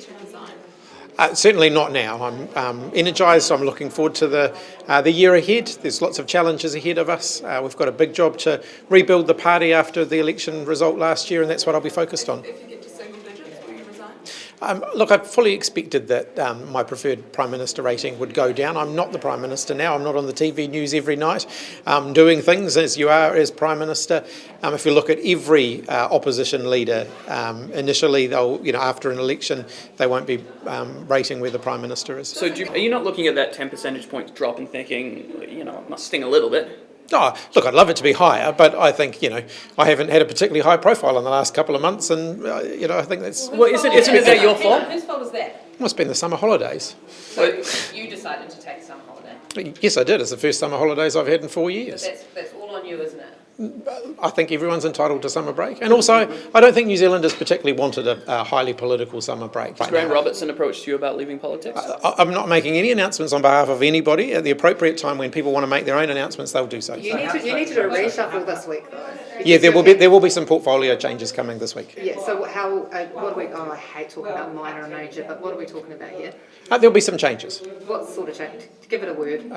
to resign? Certainly not now. I'm energised. I'm looking forward to the year ahead. There's lots of challenges ahead of us. We've got a big job to rebuild the party after the election result last year, and that's what I'll be focused on. If you get to single digits, will you resign? Look, I fully expected that my preferred Prime Minister rating would go down. I'm not the Prime Minister now. I'm not on the TV news every night doing things as you are as Prime Minister. If you look at every opposition leader, initially they'll, after an election, they won't be rating where the Prime Minister is. So are you not looking at that 10 percentage points drop and thinking, it must sting a little bit? Oh, look, I'd love it to be higher, but I think, I haven't had a particularly high profile in the last couple of months, and, I think that's... Well, isn't that your fault? Whose fault is that? Must be in the summer holidays. So you decided to take some holiday? Yes, I did. It's the first summer holidays I've had in 4 years. But that's all on you, isn't it? I think everyone's entitled to summer break. And also, I don't think New Zealanders particularly wanted a highly political summer break. Has Grant Robertson approached you about leaving politics? I'm not making any announcements on behalf of anybody. At the appropriate time, when people want to make their own announcements, they'll do so. You need to do a reshuffle this week, though. Yeah, there will be some portfolio changes coming this week. Yeah, so what are we, I hate talking about minor and major, but what are we talking about here? There'll be some changes. What sort of change? Give it a word.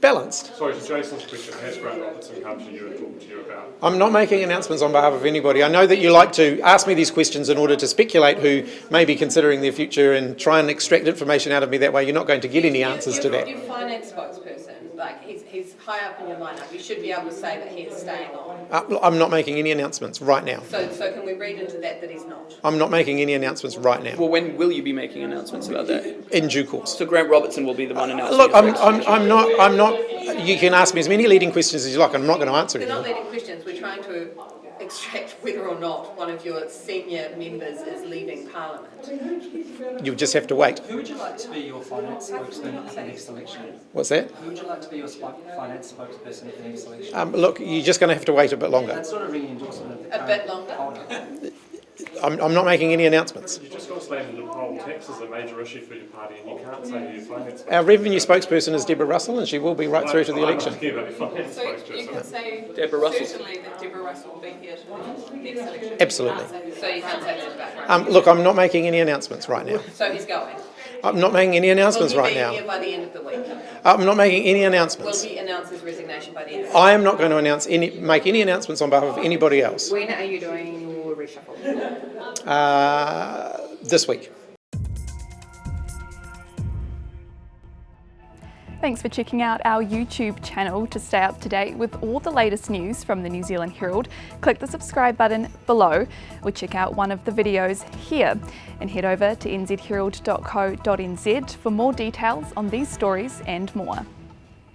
Balanced. Sorry, to Jason's question, has Grant Robertson come to you and talked to you about? I'm not making announcements on behalf of anybody. I know that you like to ask me these questions in order to speculate who may be considering their future and try and extract information out of me that way. You're not going to get any answers to that. Your finance spokesperson, he's high up in your lineup. You should be able to say that he is staying on. I'm not making any announcements right now. So can we read into that he's not? I'm not making any announcements right now. Well, when will you be making announcements about that? In due course. So Grant Robertson will be the one announcing. Look, I'm not. You can ask me as many leading questions as you like. I'm not going to answer They're them. not leading questions. We're trying to extract whether or not one of your senior members is leaving Parliament. You just have to wait. Who would you like to be your finance spokesman at the next election? What's that? Who would you like to be your finance spokesperson at the next election? Look, you're just going to have to wait a bit longer. That's not a ringing endorsement of the A bit longer? I'm not making any announcements. You just got slammed into poll. Tax is a major issue for your party, and you can't say to your finance. Our revenue spokesperson is Deborah Russell, and she will be right through to the election. I'm about your finance So you spokesperson. can say Deborah Russell. certainly that Deborah Russell will be here to the next election. Absolutely. So you can't say that about Grant. Look, I'm not making any announcements right now. So he's going. I'm not making any announcements Will right he be now. here by the end of the week? I'm not making any Will announcements. he announce his resignation by the end of the week? I am not going to make any announcements on behalf of anybody else. When are you doing your reshuffle? This week. Thanks for checking out our YouTube channel. To stay up to date with all the latest news from the New Zealand Herald, click the subscribe button below or check out one of the videos here, and head over to nzherald.co.nz for more details on these stories and more.